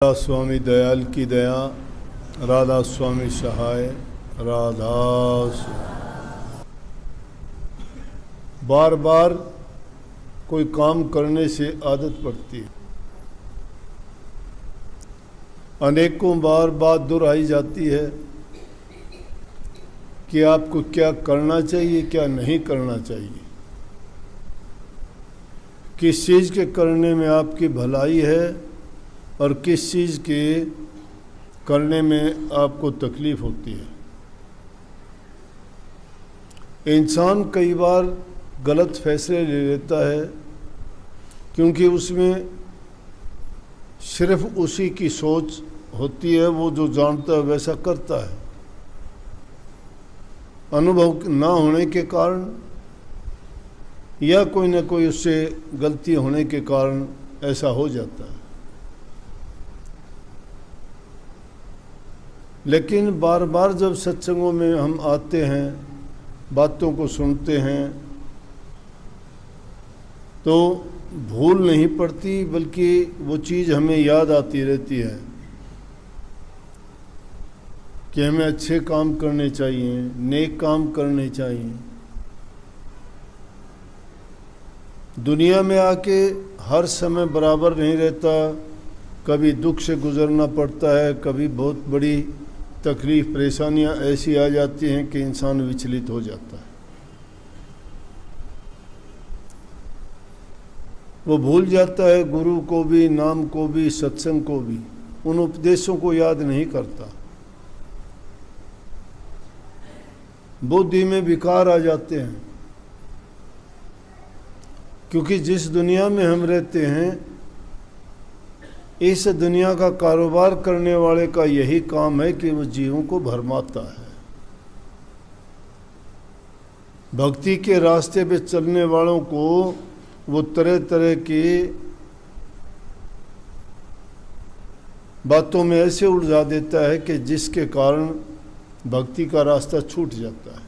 राधा स्वामी दयाल की दया, राधा स्वामी सहाय, राधा बार बार कोई काम करने से आदत पड़ती है। अनेकों बार बात दोहराई जाती है कि आपको क्या करना चाहिए, क्या नहीं करना चाहिए, किस चीज़ के करने में आपकी भलाई है और किस चीज़ के करने में आपको तकलीफ़ होती है। इंसान कई बार गलत फैसले ले लेता है क्योंकि उसमें सिर्फ उसी की सोच होती है, वो जो जानता है वैसा करता है। अनुभव ना होने के कारण या कोई ना कोई उससे गलती होने के कारण ऐसा हो जाता है। लेकिन बार बार जब सत्संगों में हम आते हैं, बातों को सुनते हैं, तो भूल नहीं पड़ती बल्कि वो चीज़ हमें याद आती रहती है कि हमें अच्छे काम करने चाहिए, नेक काम करने चाहिए। दुनिया में आके हर समय बराबर नहीं रहता, कभी दुख से गुजरना पड़ता है, कभी बहुत बड़ी तकलीफ़ परेशानियां ऐसी आ जाती हैं कि इंसान विचलित हो जाता है। वो भूल जाता है गुरु को भी, नाम को भी, सत्संग को भी, उन उपदेशों को याद नहीं करता। बुद्धि में विकार आ जाते हैं क्योंकि जिस दुनिया में हम रहते हैं, इस दुनिया का कारोबार करने वाले का यही काम है कि वो जीवों को भरमाता है। भक्ति के रास्ते पे चलने वालों को वो तरह तरह की बातों में ऐसे उलझा देता है कि जिसके कारण भक्ति का रास्ता छूट जाता है।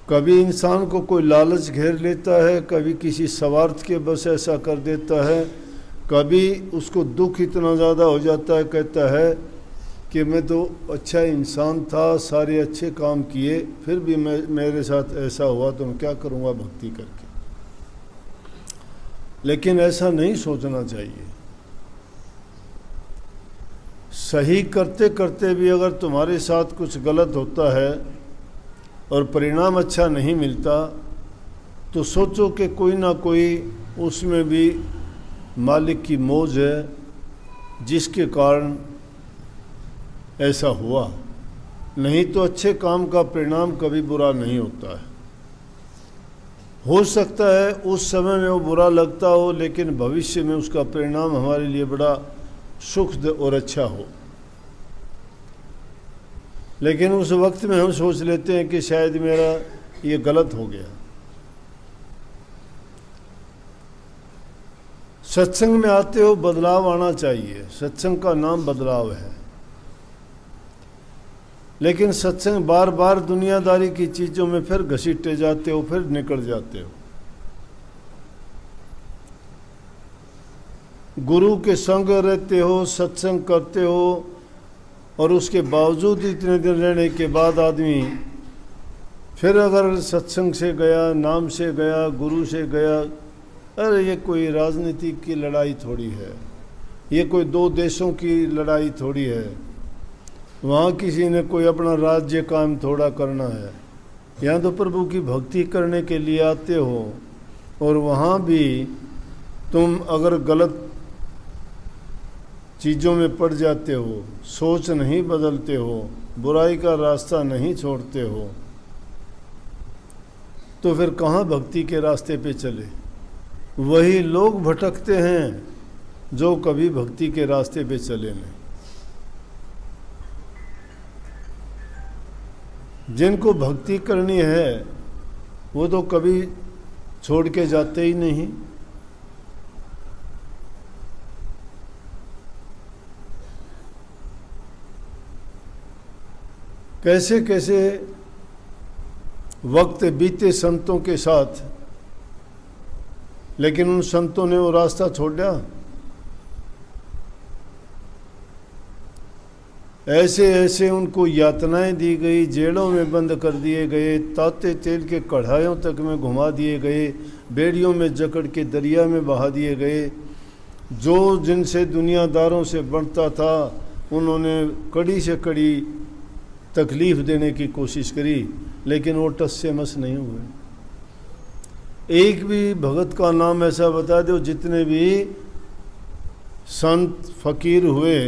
कभी इंसान को कोई लालच घेर लेता है, कभी किसी स्वार्थ के बस ऐसा कर देता है, कभी उसको दुख इतना ज़्यादा हो जाता है, कहता है कि मैं तो अच्छा इंसान था, सारे अच्छे काम किए, फिर भी मेरे साथ ऐसा हुआ तो मैं क्या करूँगा भक्ति करके। लेकिन ऐसा नहीं सोचना चाहिए। सही करते करते भी अगर तुम्हारे साथ कुछ गलत होता है और परिणाम अच्छा नहीं मिलता, तो सोचो कि कोई ना कोई उसमें भी मालिक की मौज है जिसके कारण ऐसा हुआ। नहीं तो अच्छे काम का परिणाम कभी बुरा नहीं होता है। हो सकता है उस समय में वो बुरा लगता हो, लेकिन भविष्य में उसका परिणाम हमारे लिए बड़ा सुखद और अच्छा हो। लेकिन उस वक्त में हम सोच लेते हैं कि शायद मेरा ये गलत हो गया। सत्संग में आते हो, बदलाव आना चाहिए। सत्संग का नाम बदलाव है। लेकिन सत्संग बार बार दुनियादारी की चीज़ों में फिर घसीटे जाते हो, फिर निकल जाते हो। गुरु के संग रहते हो, सत्संग करते हो, और उसके बावजूद इतने दिन रहने के बाद आदमी फिर अगर सत्संग से गया, नाम से गया, गुरु से गया, अरे ये कोई राजनीति की लड़ाई थोड़ी है, ये कोई दो देशों की लड़ाई थोड़ी है, वहाँ किसी ने कोई अपना राज्य कायम थोड़ा करना है। यहाँ तो प्रभु की भक्ति करने के लिए आते हो, और वहाँ भी तुम अगर गलत चीज़ों में पड़ जाते हो, सोच नहीं बदलते हो, बुराई का रास्ता नहीं छोड़ते हो, तो फिर कहाँ भक्ति के रास्ते पे चले। वही लोग भटकते हैं जो कभी भक्ति के रास्ते पे चले नहीं। जिनको भक्ति करनी है वो तो कभी छोड़ के जाते ही नहीं। कैसे कैसे वक्त बीते संतों के साथ, लेकिन उन संतों ने वो रास्ता छोड़ा। ऐसे ऐसे उनको यातनाएं दी गई, जेलों में बंद कर दिए गए, ताते तेल के कढ़ाइयों तक में घुमा दिए गए, बेड़ियों में जकड़ के दरिया में बहा दिए गए। जो जिनसे दुनियादारों से बढ़ता था उन्होंने कड़ी से कड़ी तकलीफ़ देने की कोशिश करी, लेकिन वो टस से मस नहीं हुए। एक भी भगत का नाम ऐसा बता दो जितने भी संत फकीर हुए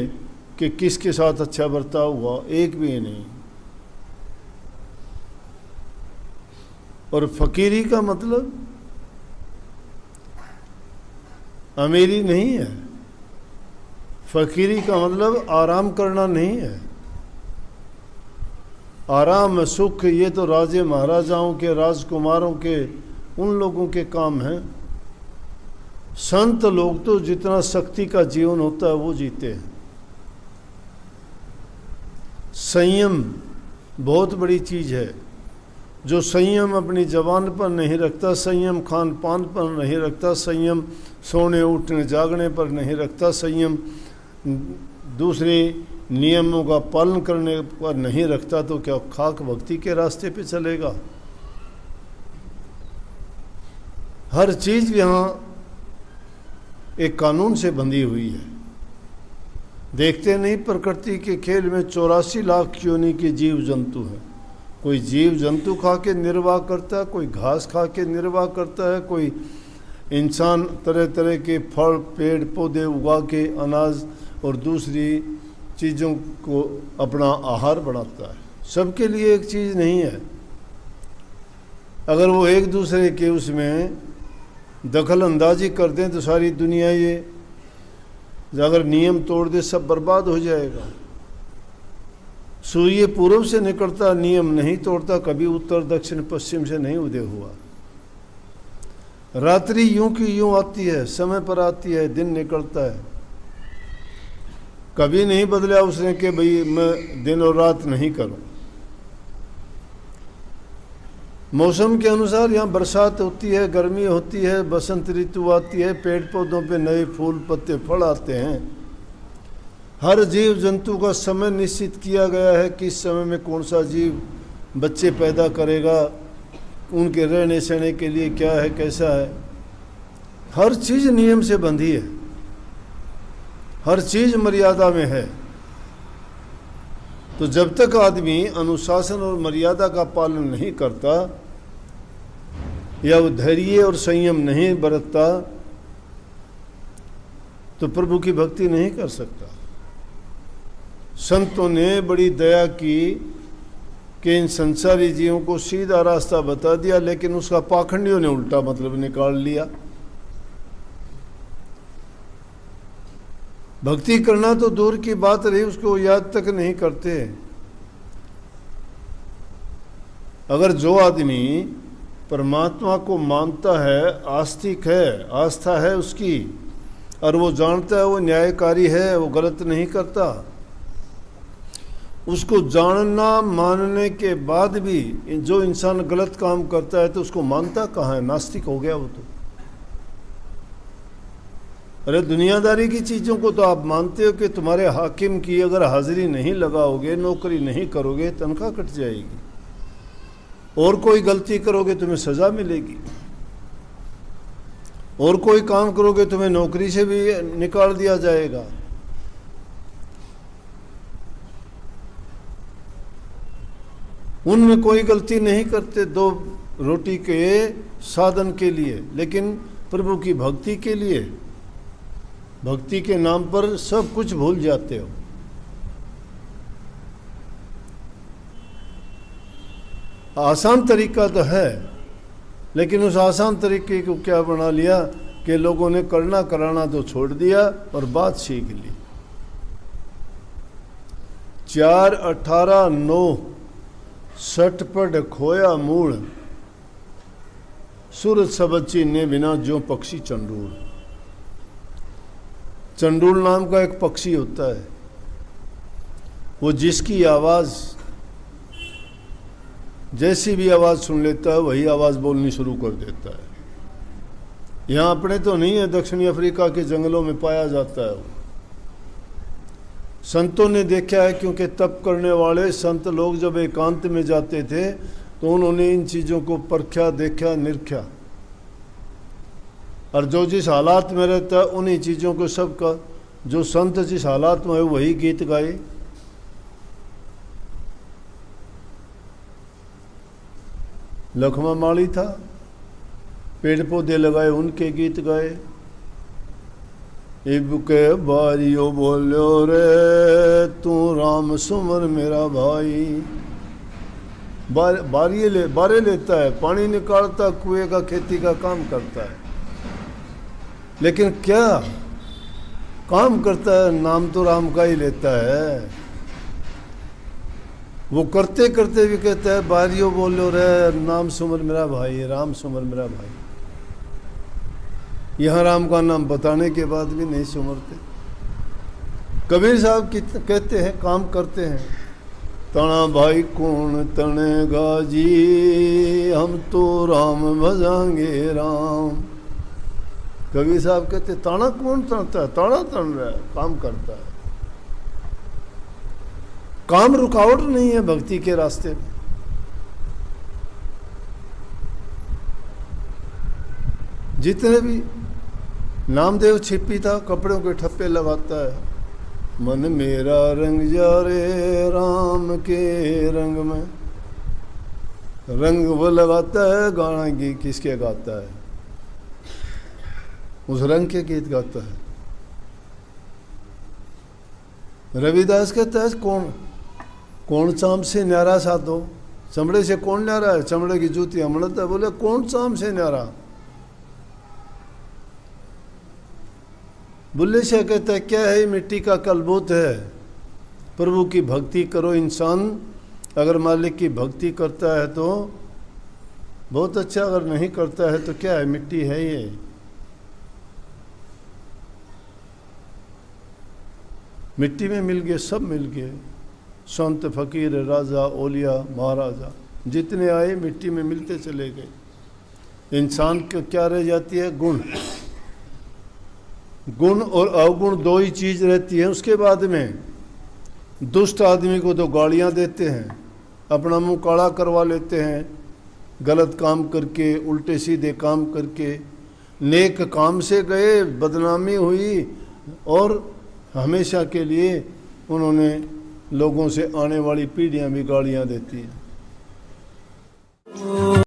कि किसके साथ अच्छा बर्ताव हुआ, एक भी नहीं। और फकीरी का मतलब अमीरी नहीं है, फकीरी का मतलब आराम करना नहीं है। आराम सुख ये तो राजे महाराजाओं के, राजकुमारों के, उन लोगों के काम हैं। संत लोग तो जितना शक्ति का जीवन होता है वो जीते हैं। संयम बहुत बड़ी चीज़ है। जो संयम अपनी जबान पर नहीं रखता, संयम खान पान पर नहीं रखता, संयम सोने उठने जागने पर नहीं रखता, संयम दूसरे नियमों का पालन करने पर नहीं रखता, तो क्या खाक भक्ति के रास्ते पे चलेगा। हर चीज़ यहाँ एक कानून से बंधी हुई है। देखते नहीं प्रकृति के खेल में 84 लाख योनि के जीव जंतु हैं। कोई जीव जंतु खा के निर्वाह करता है, कोई घास खा के निर्वाह करता है, कोई इंसान तरह तरह के फल पेड़ पौधे उगा के अनाज और दूसरी चीज़ों को अपना आहार बनाता है। सबके लिए एक चीज़ नहीं है। अगर वो एक दूसरे के उसमें दखल अंदाजी कर दें तो सारी दुनिया ये अगर नियम तोड़ दे सब बर्बाद हो जाएगा। सूर्य पूर्व से निकलता, नियम नहीं तोड़ता, कभी उत्तर दक्षिण पश्चिम से नहीं उदय हुआ। रात्रि यूं की यूं आती है, समय पर आती है, दिन निकलता है, कभी नहीं बदला उसने कि भाई मैं दिन और रात नहीं करूं। मौसम के अनुसार यहाँ बरसात होती है, गर्मी होती है, बसंत ऋतु आती है, पेड़ पौधों पे नए फूल पत्ते फल आते हैं। हर जीव जंतु का समय निश्चित किया गया है, किस समय में कौन सा जीव बच्चे पैदा करेगा, उनके रहने सहने के लिए क्या है, कैसा है। हर चीज़ नियम से बंधी है, हर चीज़ मर्यादा में है। तो जब तक आदमी अनुशासन और मर्यादा का पालन नहीं करता या वो धैर्य और संयम नहीं बरतता तो प्रभु की भक्ति नहीं कर सकता। संतों ने बड़ी दया की कि इन संसारी जीवों को सीधा रास्ता बता दिया, लेकिन उसका पाखंडियों ने उल्टा मतलब निकाल लिया। भक्ति करना तो दूर की बात रही, उसको याद तक नहीं करते। अगर जो आदमी परमात्मा को मानता है, आस्तिक है, आस्था है उसकी, और वो जानता है वो न्यायकारी है, वो गलत नहीं करता, उसको जानना मानने के बाद भी जो इंसान गलत काम करता है तो उसको मानता कहाँ है, नास्तिक हो गया वो तो। अरे दुनियादारी की चीज़ों को तो आप मानते हो कि तुम्हारे हाकिम की अगर हाजिरी नहीं लगाओगे, नौकरी नहीं करोगे, तनख्वाह कट जाएगी, और कोई गलती करोगे तुम्हें सज़ा मिलेगी, और कोई काम करोगे तुम्हें नौकरी से भी निकाल दिया जाएगा। उनमें कोई गलती नहीं करते दो रोटी के साधन के लिए, लेकिन प्रभु की भक्ति के लिए, भक्ति के नाम पर सब कुछ भूल जाते हो। आसान तरीका तो है, लेकिन उस आसान तरीके को क्या बना लिया कि लोगों ने करना कराना तो छोड़ दिया और बात सीख ली। 4:18:9 सटपट खोया मूल, सूरज सबची ने बिना जो पक्षी चंडूल। चंडूल नाम का एक पक्षी होता है, वो जिसकी आवाज़ जैसी भी आवाज़ सुन लेता है वही आवाज़ बोलनी शुरू कर देता है। यहाँ अपने तो नहीं है, दक्षिणी अफ्रीका के जंगलों में पाया जाता है वो। संतों ने देखा है, क्योंकि तप करने वाले संत लोग जब एकांत में जाते थे तो उन्होंने इन चीज़ों को परखा, देखा, निरखा, और जो जिस हालात में रहता है उन्हीं चीज़ों को सबका, जो संत जिस हालात में है वही गीत गाए। लखमा माली था, पेड़ पौधे लगाए, उनके गीत गाए। इब के बारियो बोलो रे तू राम सुमर मेरा भाई। बारे लेता है, पानी निकालता, कुएं का खेती का काम करता है, लेकिन क्या काम करता है? नाम तो राम का ही लेता है। वो करते करते भी कहता है बारियो बोलो रे नाम सुमर मेरा भाई, राम सुमर मेरा भाई। यहाँ राम का नाम बताने के बाद भी नहीं सुमरते। कबीर साहब कहते हैं, काम करते हैं, तना भाई कौन तनेगा जी, हम तो राम भजाएंगे राम। कबीर साहब कहते ताना कौन तनता है? ताना तन रहा है, काम करता है। काम रुकावट नहीं है भक्ति के रास्ते में। जितने भी नामदेव छिपी था, कपड़ों के ठप्पे लगाता है, मन मेरा रंग जा रे राम के रंग में। रंग वो लगाता है, गाना किसके गाता है? उस रंग के गीत गाता है। रविदास कहता है कौन चाम से न्यारा साधो, चमड़े से कौन न्यारा है? चमड़े की जूती हमड़ता है। बोले कौन चाम से न्यारा? बुल्ले शाह कहता है क्या है, मिट्टी का कलबूत है। प्रभु की भक्ति करो। इंसान अगर मालिक की भक्ति करता है तो बहुत अच्छा, अगर नहीं करता है तो क्या है, मिट्टी है ये। मिट्टी में मिल गए, सब मिल गए। संत फकीर, राजा, ओलिया, महाराजा जितने आए मिट्टी में मिलते चले गए। इंसान को क्या रह जाती है? गुण। गुण और अवगुण दो ही चीज रहती है। उसके बाद में दुष्ट आदमी को तो गालियां देते हैं, अपना मुंह काला करवा लेते हैं, गलत काम करके, उल्टे सीधे काम करके। नेक काम से गए, बदनामी हुई, और हमेशा के लिए उन्होंने लोगों से आने वाली पीढ़ियां भी गालियां देती हैं।